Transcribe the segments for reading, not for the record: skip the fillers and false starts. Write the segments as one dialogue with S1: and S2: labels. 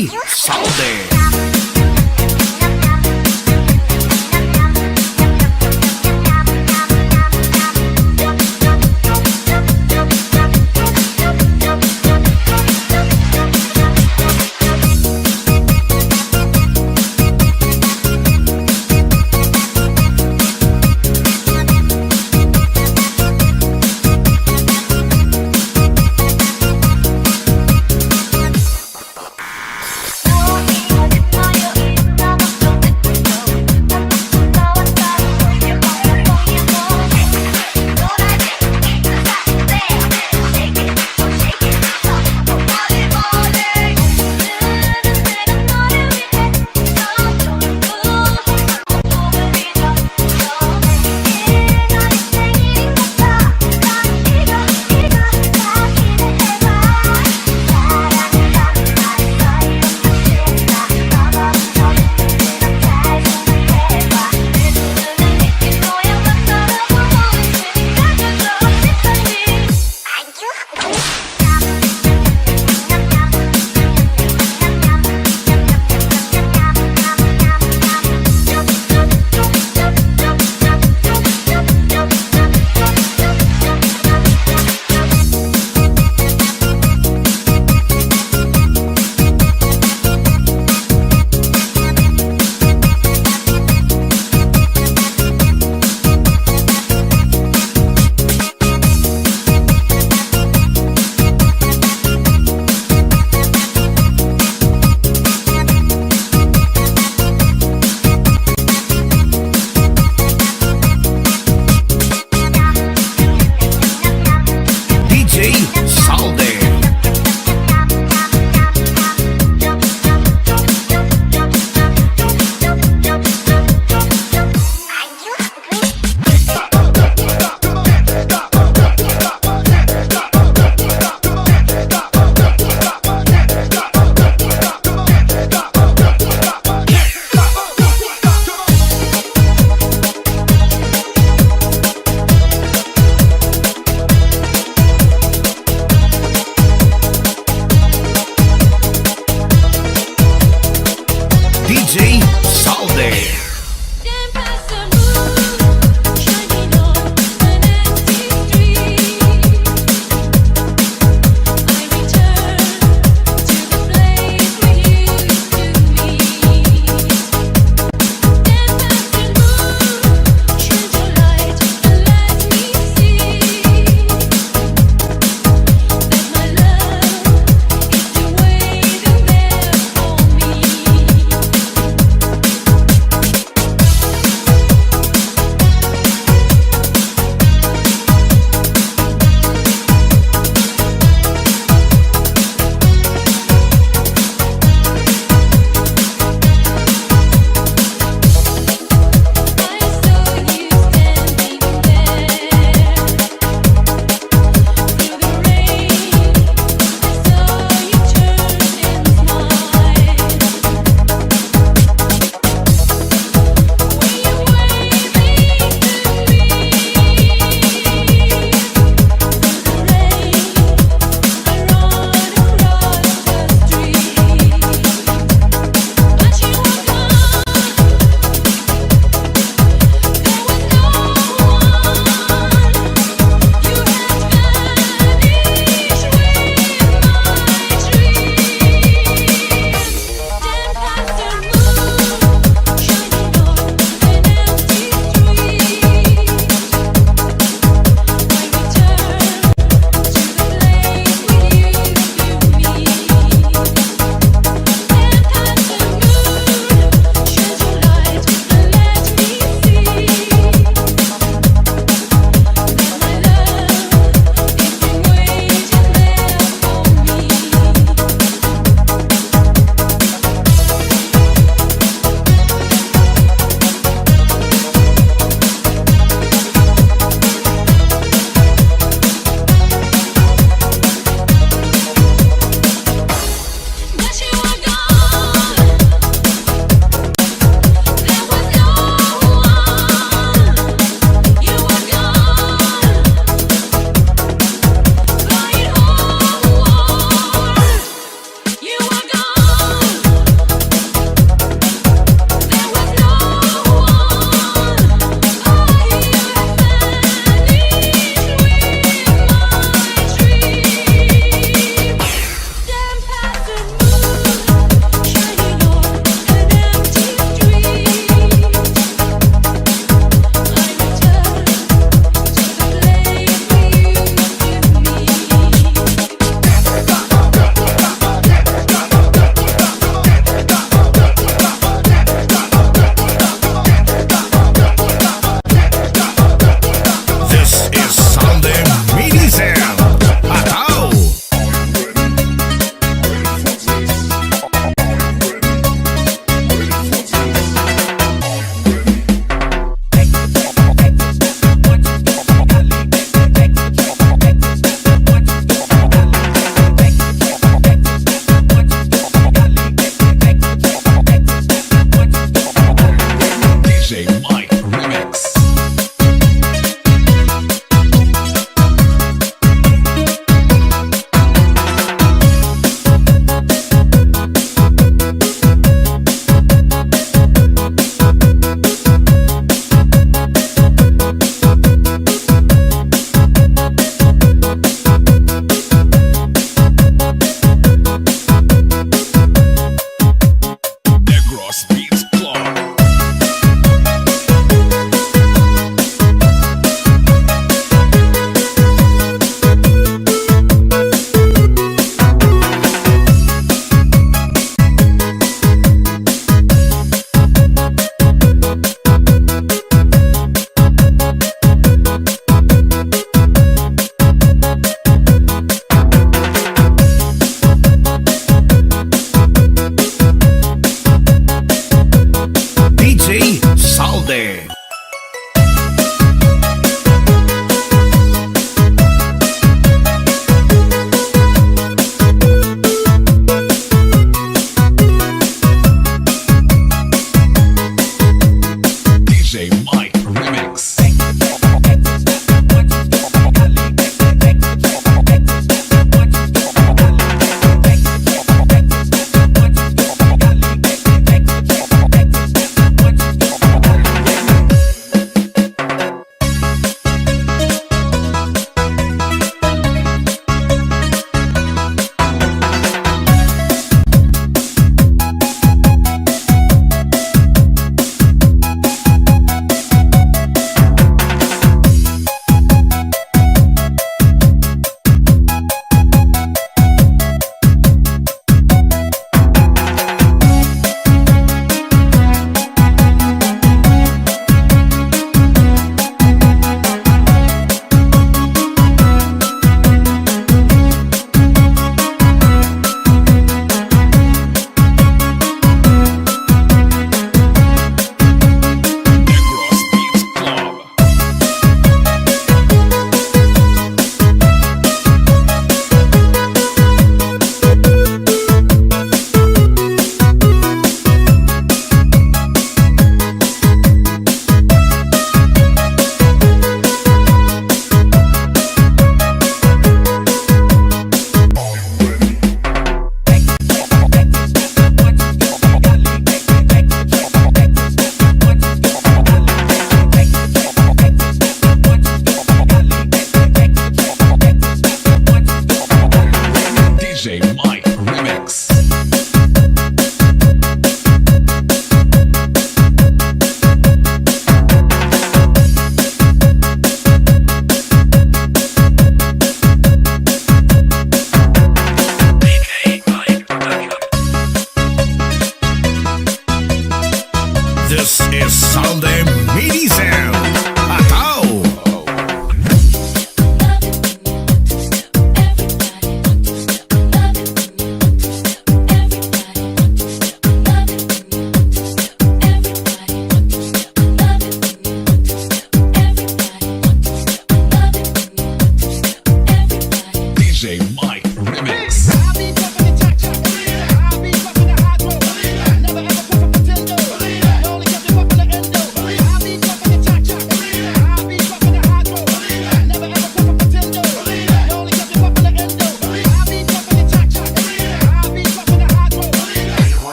S1: DJ Salde.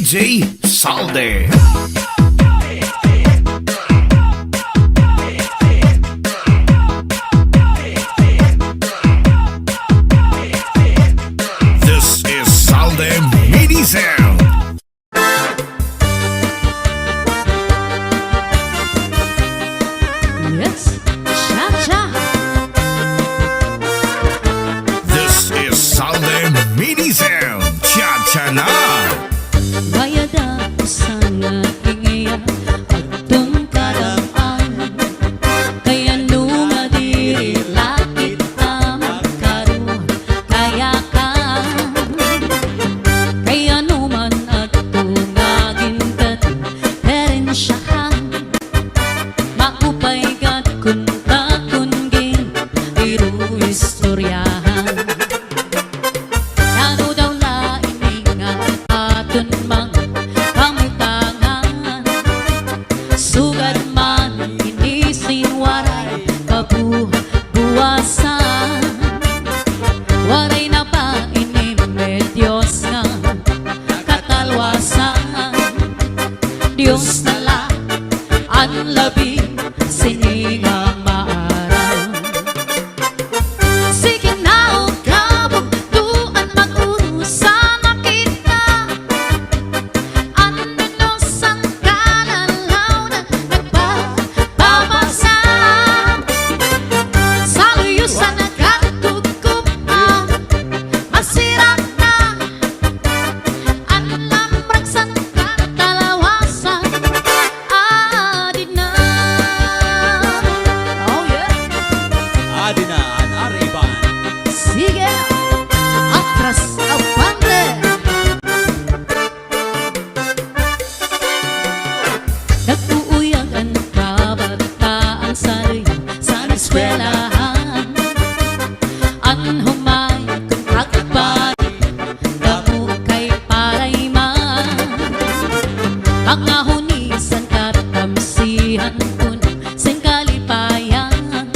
S1: DJ Salde. This is Salde MIDI Sound.
S2: Yes, cha-cha.
S1: This is Salde MIDI Sound. Cha-cha na.
S2: Bayada sana ingaya atong karaan kaya nunga diri lakit ta magkaro kaya ka kaya numan atong nagintat perensyahan maupay gat kunta kungin iru istoryahan ano daw lain nga aton mga kamutangan sugad man inisin waray kabuwasan waray na pa inimedyos nga katalwasan Diyos na la ang labi siningang maaraw sige na o kabog tuan mag-urusan na kita ano no sang kalalaw na nagpapabasa sa luyusan nagkatukupan masira na ang lambrag sa katalawasan adi na oh yeah
S3: Adi na ang ariban.
S2: sige atras avante nagtuuyag ang kabataan sa eskwelahan ang humay kung kakbay damo kay parayman mga hunisan katamsihan kun sen kalipayan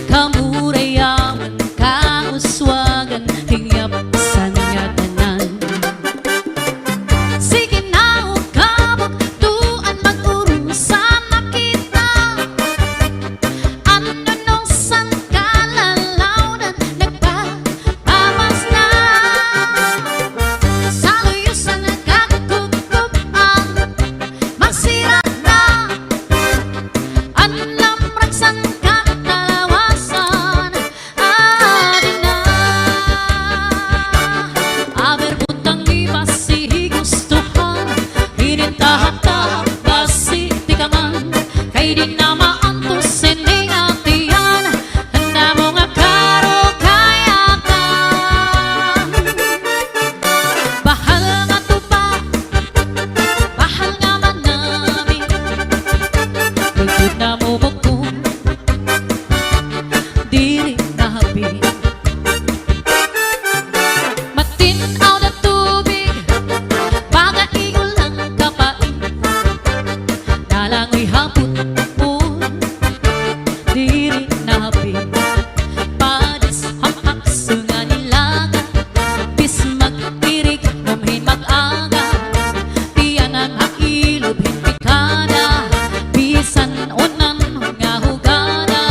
S2: kamurayaman kauswagan hingyap sa nga tanan sige na o kabog tuan mag-urusan na kita ano nung san kalalaw na nagpapamas na sa luyusan nagkakukupan masira na ang lambrag sa katalawasan adi na aber butang di basi gustuhan hinintahap-tahap basi tikaman kay di na maantos sining atiyan handa mo nga karo kaya ka bahal nga tupa bahal nga manami tugtog na mo buko dili nahabi matinaw na tubig baga igol ang kapain nalangoy hapon dili nahabi padis hamak sunga nilaga bis magtirig namhin mag-aga tiyan ang hailog hinpikada bisan unan nga hugana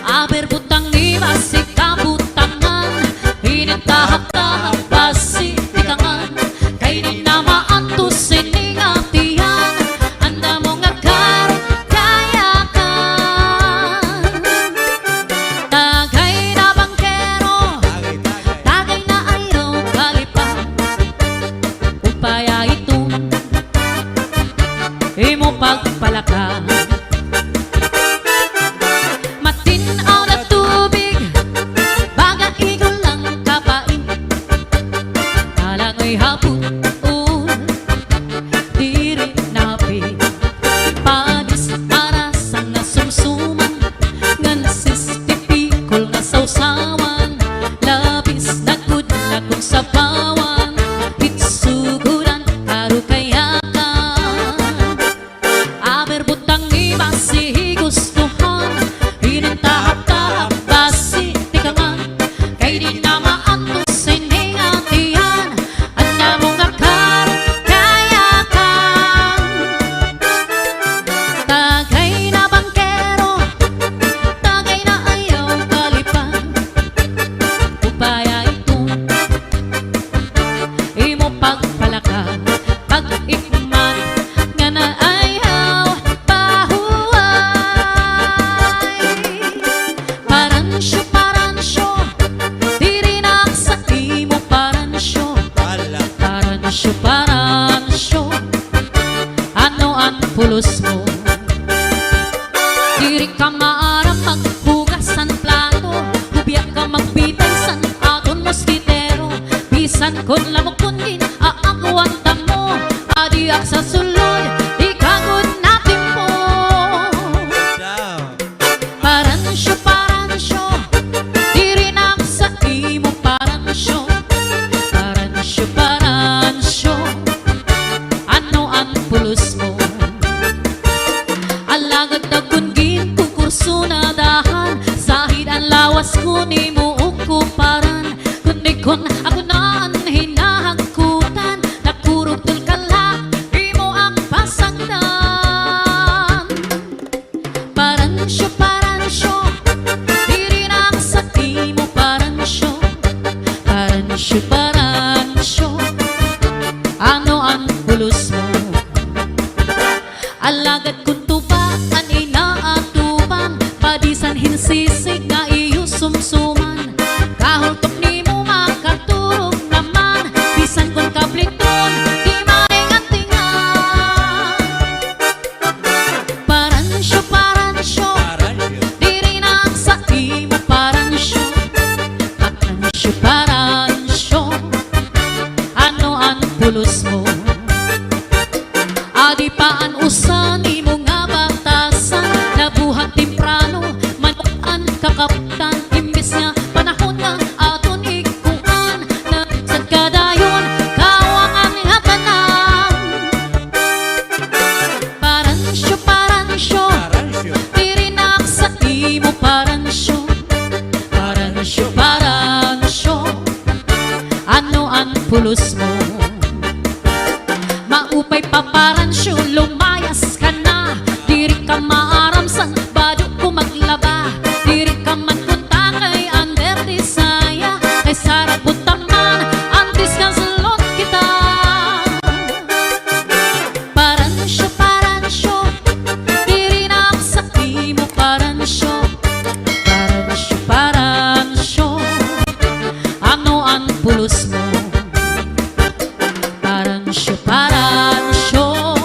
S2: aber butang ni basi kabutangan hinintahap-tahap basi tikangan kay di na maantos sining atiyan anda mo nga karo kaya ka tagay na bangkero tagay na ayaw kalipan upaya ito imo pagpalaka matinaw na tubig baga igol ang kapain nalangoy hapon diri napi padis para sa nasumsuman ngan sistipikol nga sausawan labis na good na kung sabawan hitsuguran karo kaya ka aber butang ni basi gustuhan hinintahap-tahap basi tikaman kay di na maantos sining atiyan anda mo nga bisan kon lamok kundin aakuan tamo adiak sa sulod di kagod natin mo. Paransyo, paransyo, diri na sa imo paransyo. Paransyo, paransyo, ano ang pulos mo? Alagad na kungin kukurso na dahan sahid ang lawas ko ni mo ukuparan. Kundi kon ako na ang hinahangkutan nakurog tulkala imo ang pasangdan. Paransyo, paransyo, diri na sa imo paransyo. Paransyo, paransyo, ano ang pulos mo? Alagad kung tuba ang inaatubang padisan hinsisig nga iyo sumsuman. Kahultok ni mo makaturog naman bisan kung kabliton di maningan-tingan. Paransyo, paransyo, diri na sa imo paransyo. Paransyo, paransyo, ano ang pulos mo? Adi paan usan imo nga batasan nabuhat temprano manukan kakaptan imbis nga panahon nga aton ikuan na sa kadayon kawangan nga tanan. Paransyo, paransyo, diri na sa imo paransyo. Paransyo, paransyo, ano ang pulos mo? Maupay paparansyo, lumayas ka na. Diri ka maaramsan, bado ko maglaba. Diri ka man punta kay under desaya. Kay sarap butaman, antis ka salot kita. Paransyo, paransyo, diri na sa imo paransyo. Paransyo, paransyo, ano ang pulos mo? Paransyo, paransyo,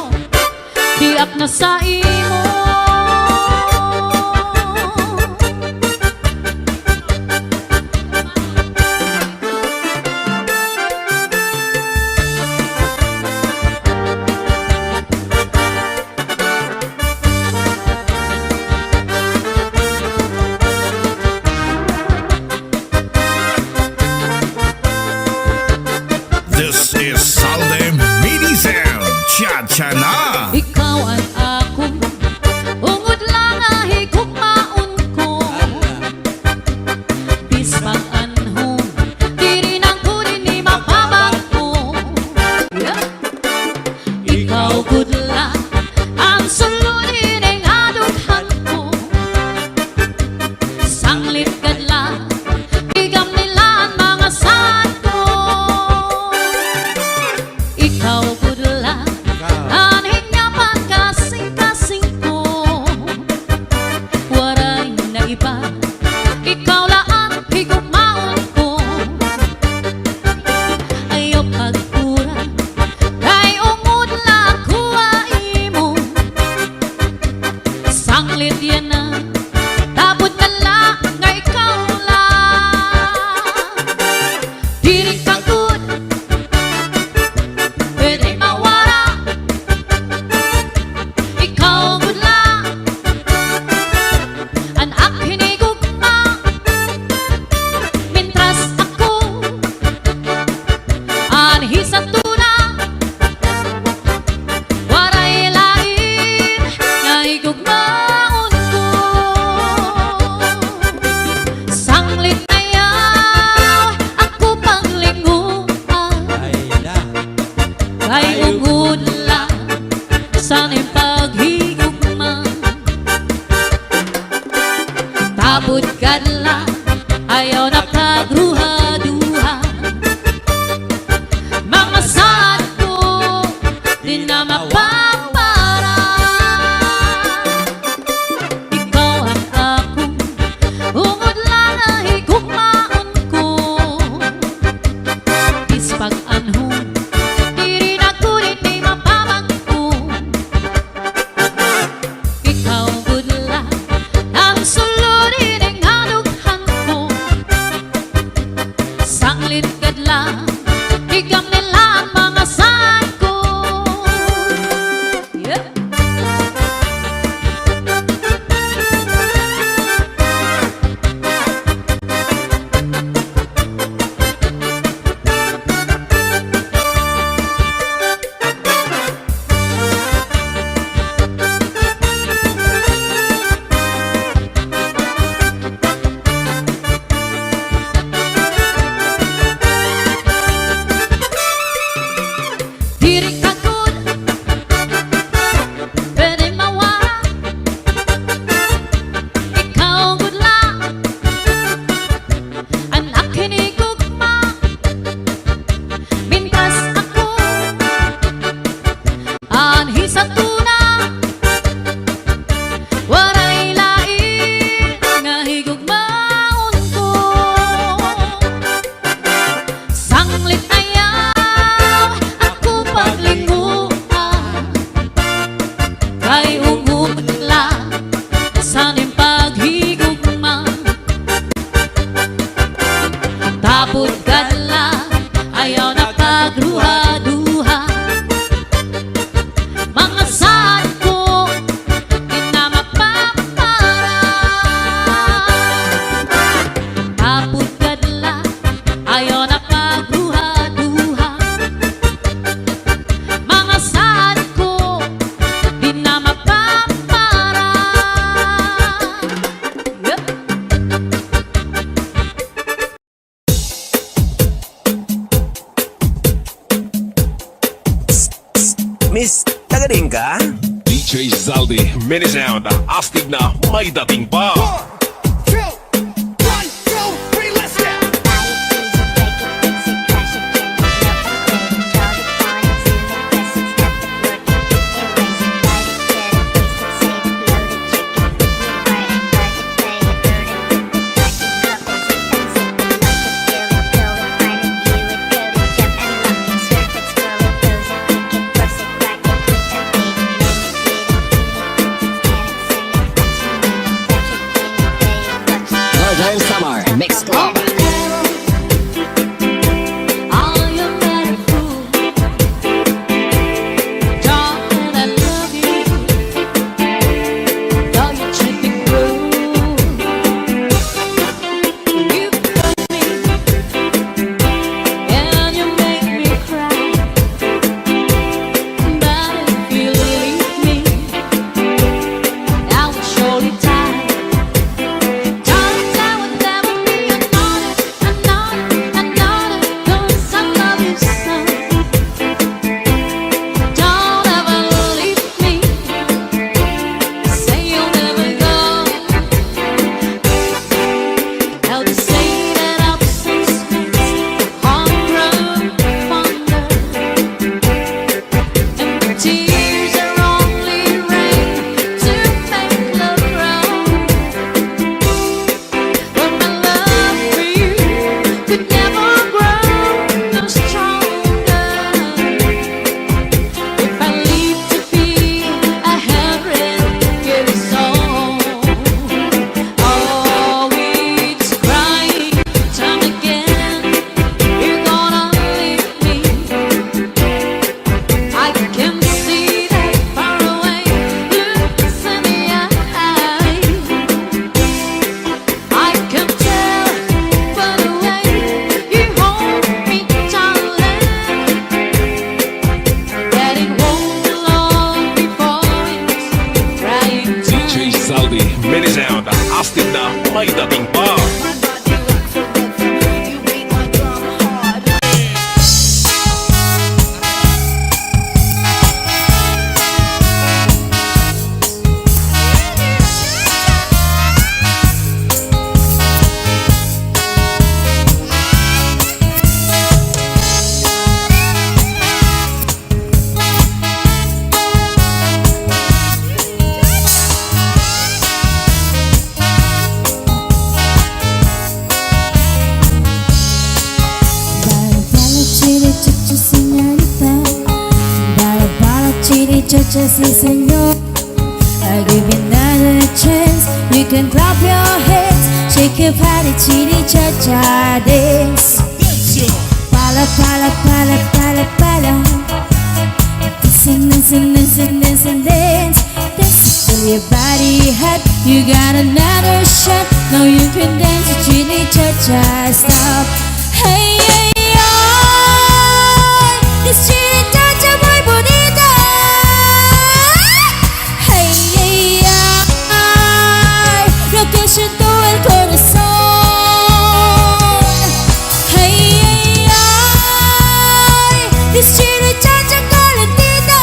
S2: diak na sa imo.
S1: This is Salde Medley. Cha-cha na!
S2: Ikaw ang akong ungod lang ahigog maun ko. Bispang anhong diri nang kunin ni mapabag ko. Ikaw good lang ang sulunin ang adughan ko. Sanglit kadla bigam nila ang mga saan ko. Ikaw good lang ang magruha-duha. Mga saan ko di na mapaparang. Kaput kadla ayaw na magruha-duha. Mga saan ko di na mapaparang. Yup.
S3: Miss, tagaling ka?
S4: DJ Zaldi, mini sound, astig na may dating pa.
S5: Northern Summer Mix Club.
S2: All you better fool, darling, I love you. Though you're tripping through, you got me, and you make me cry. But if you leave me, I will surely die. Darling, I would never be another, another, 'cause I love you so. Don't ever leave me. Say you'll never go. How to say that absence makes hunger fonder, and the tears are only rain to make love grow. But my love for you could never grow no stronger if I live to be 100 years old. Oh, it's crying time again. You're gonna leave me. I can see that far away looks in the eye. I can tell by the way you hold me, darling, that it won't be long before it's crying
S4: DJ
S2: time.
S4: Zaldi, mini sound, astig na may dating pa.
S6: Sí, señor. I'll give you another chance. You can clap your hands, shake your body, chitty cha cha dance. Pala pala pala pala pala. Listen, listen, listen, listen, dance. Dance till your body hot. You got another shot. Now you can dance, chitty cha cha. Stop. Hey, hey, hey. This chitty cha cha muy bonita. Hey, hey, ay, lo que siento el corazón. Hey, hey, ay, this chiri chacha calentita.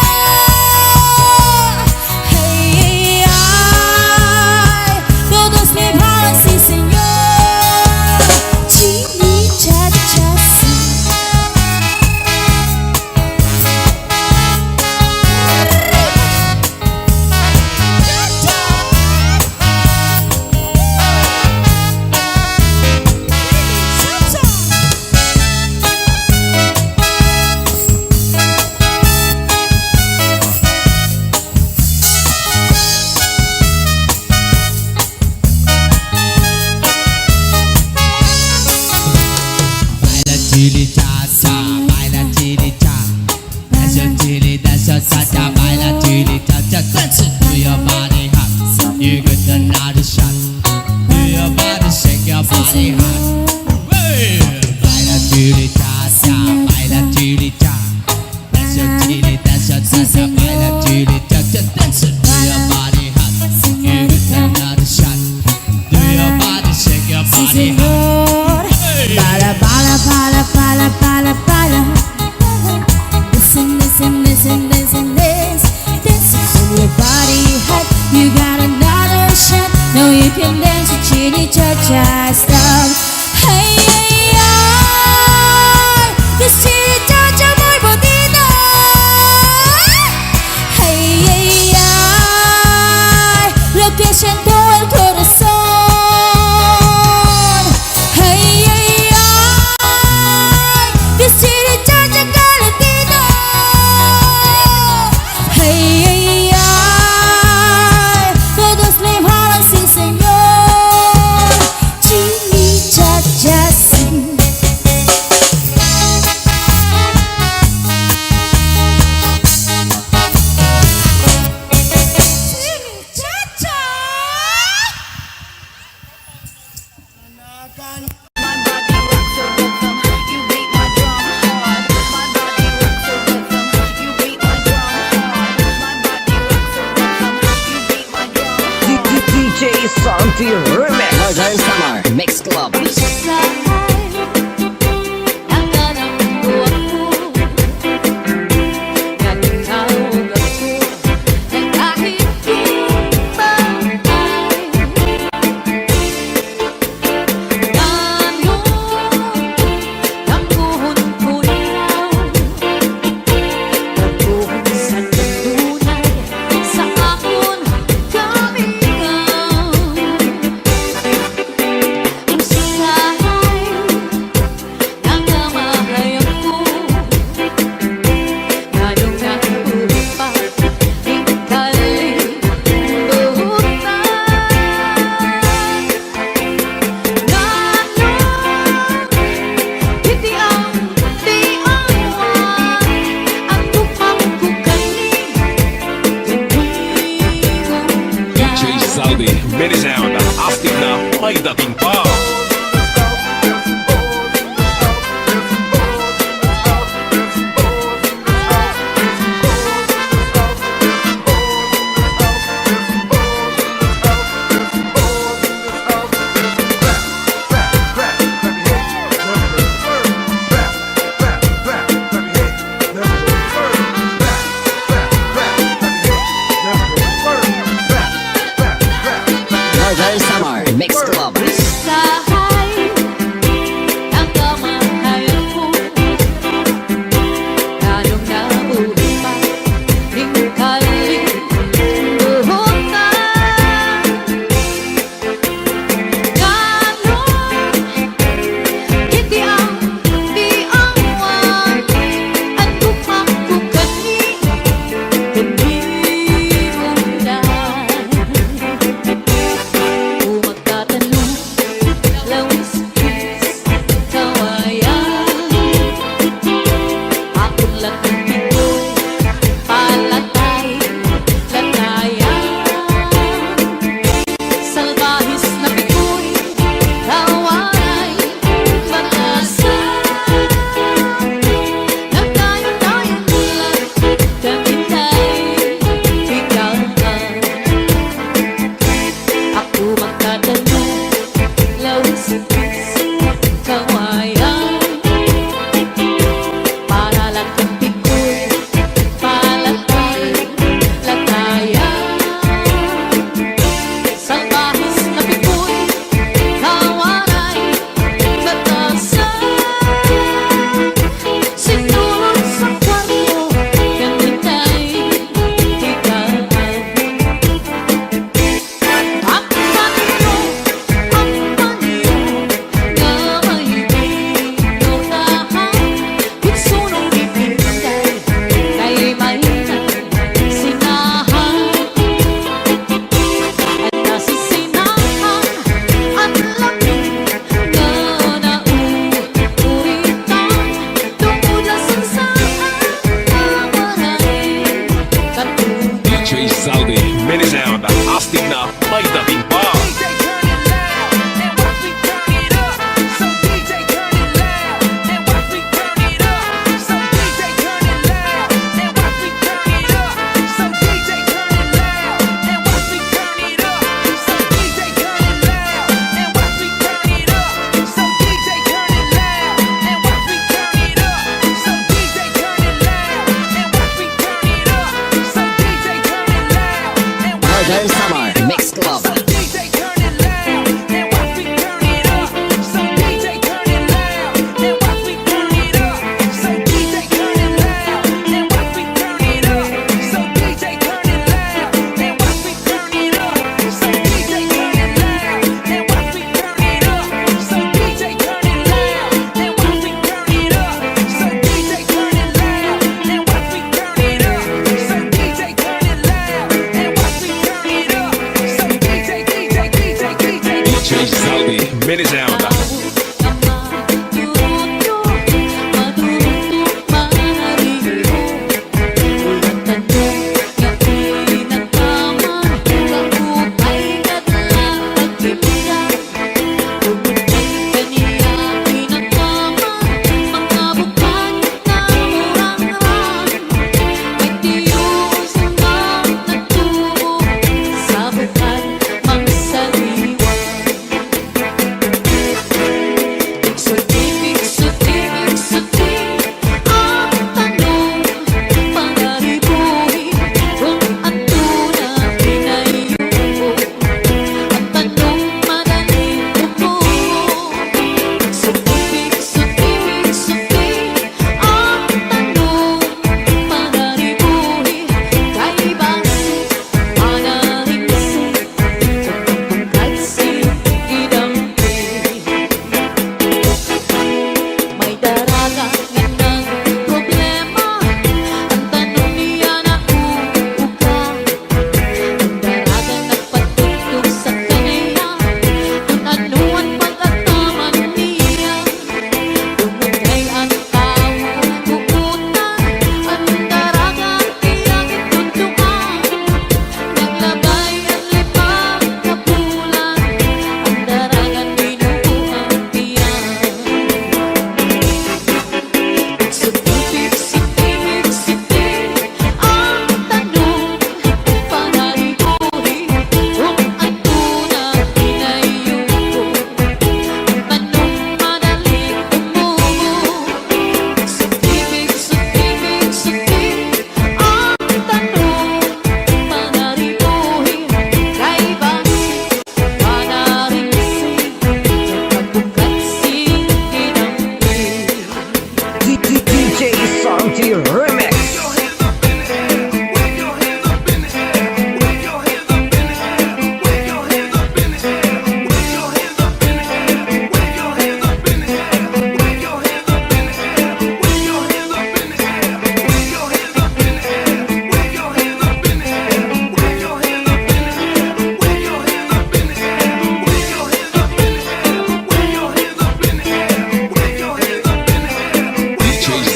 S6: Hey, hey, ay, todos me van, sí, señor. Chiri chacha.
S5: Funky Remix. Roger and Summer Mix Club.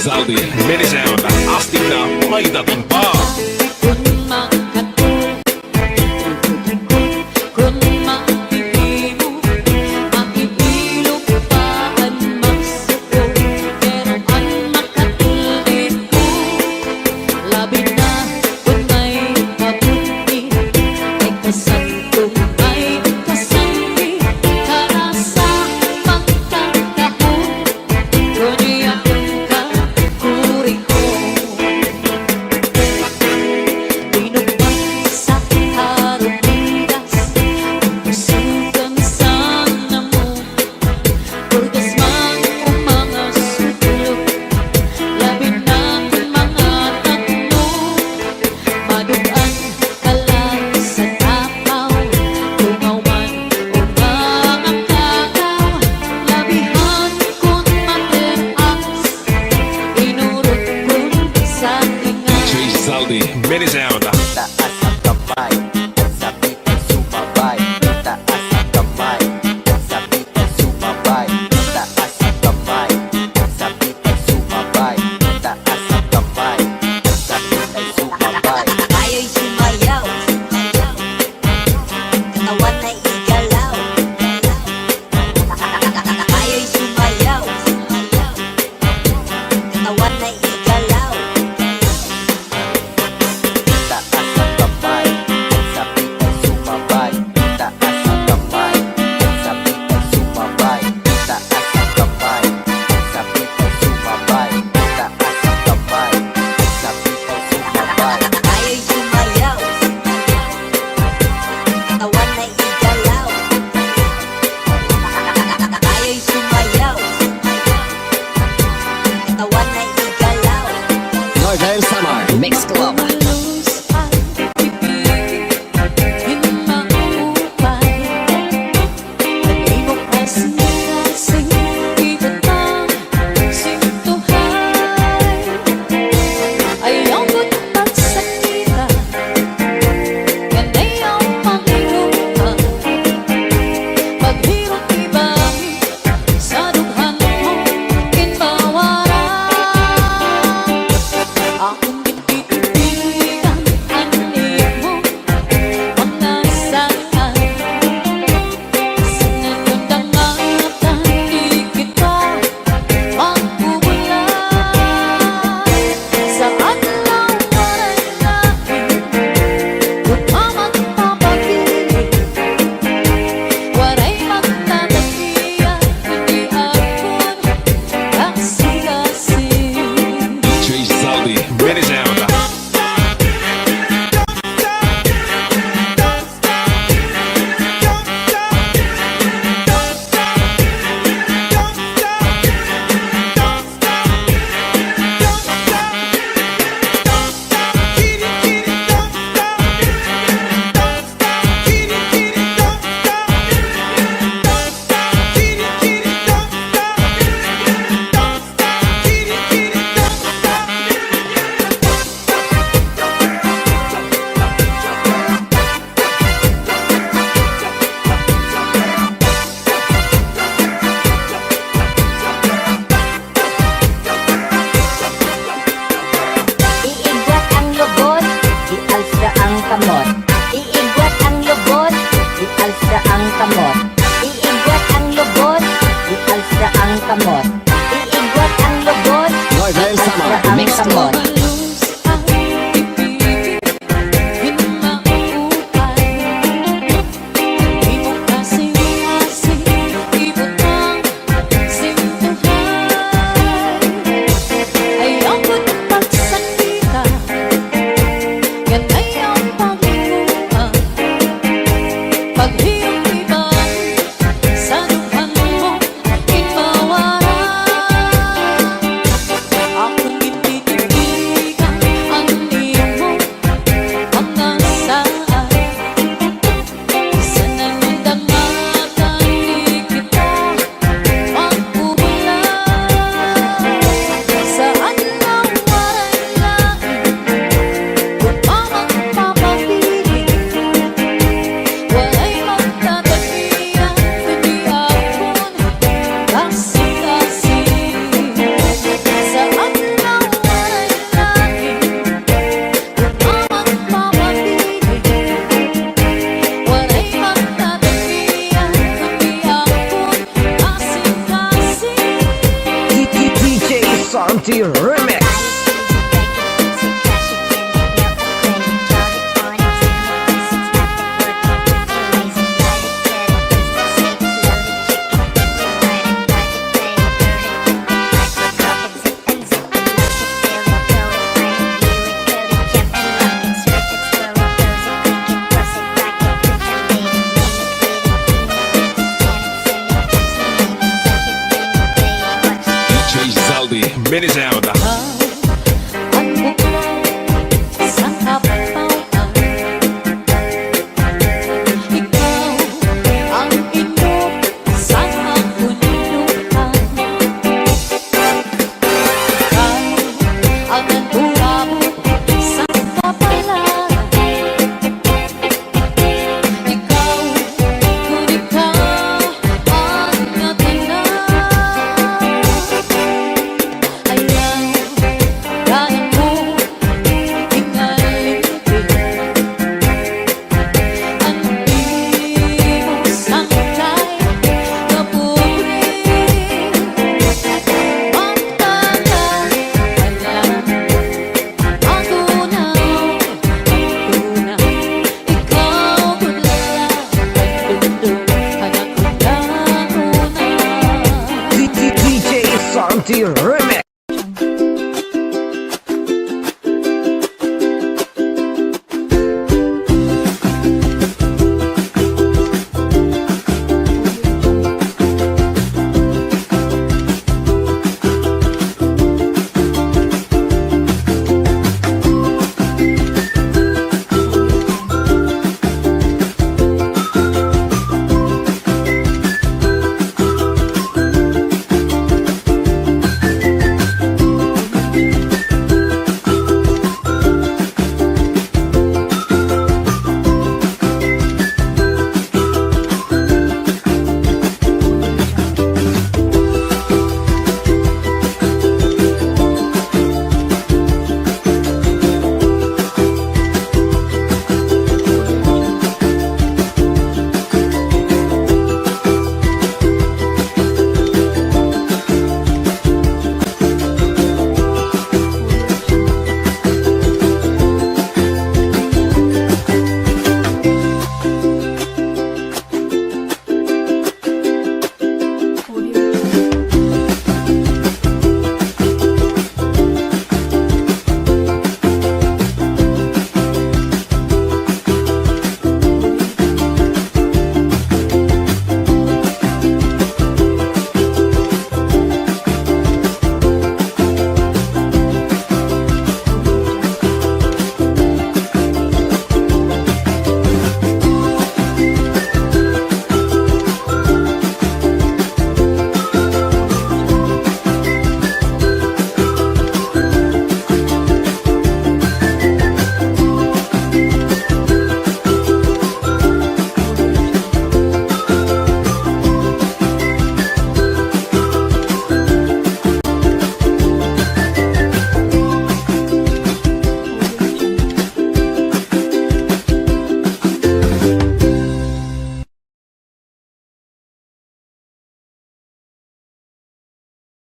S4: Zaldi, minisound, astig na may dating pa.
S2: Kung makatulog, kung makikimo, makikilog pa ang magsuko. Pero ang makatulog ko, labi na kung may kabuti. Ay kasantong ay kasangi, para sa pagkakahon. Kundi akong kakuri ko. Binubay sa harupidas, pusugan sana mo. Purgas man o mga sulok, labi na kung mga tatlo. Madugan ka lang sa tapaw, tungaw man o mga kagaw. Labihan kung mateas, inurot kung sa tinga.
S4: Jay Zaldi, minisound.
S7: Taas ang kamay, sabit ay sumabay. Taas ang kamay, sabit ay sumabay. Taas ang kamay, sabit ay sumabay. Taas ang kamay, sabit ay sumabay.
S8: Tayo'y sumayaw, katawan ay igalaw. Tayo'y sumayaw, katawan ay igalaw.
S7: Taas ang kamay, sabit ay sumabay. Taas ang kamay, sabit ay sumabay. Taas ang kamay, sabit ay sumabay. Taas ang kamay, sabit ay sumabay.
S8: Tayo'y sumayaw, katawan ay igalaw. Tayo'y sumayaw, katawan ay igalaw.
S5: Northern Summer Mix Club.
S2: Luz ay ibig, hinaupay. Nag-ibok kasing-kasing, iba't ang sintuhay. Ayaw ko't magsakita, ganay ang panghirupan. Paghirot ibangin, sa dughan mo kinbawaran. Akong ginpipilitan, anin mo mga saan. Sinanandangatan, di kita magbubulan. Sa adlaw maranahin, kung mamagpapagiling. Waray magtatagiyan, hindi akong kasikasing.
S4: Jay Zaldi, minisound.
S8: Iigwat ang lubot, ialsa ang kamot. Iigwat ang lubot, ialsa ang kamot. Iigwat ang lubot, ialsa ang kamot. Iigwat ang lubot,
S5: Northern Summer
S8: ialsa ang
S5: Mix Club.
S8: kamot.
S2: Luz ang ibig, hinaupay. Di mo kasing-kasing, ibot ang sintuhay. Ayaw ko't magsakita, ganay ang panghirupan. Paghirot ibangin, sa dughan mo kinbawaran. Akong ginpipilitan,
S4: mini sound.
S2: At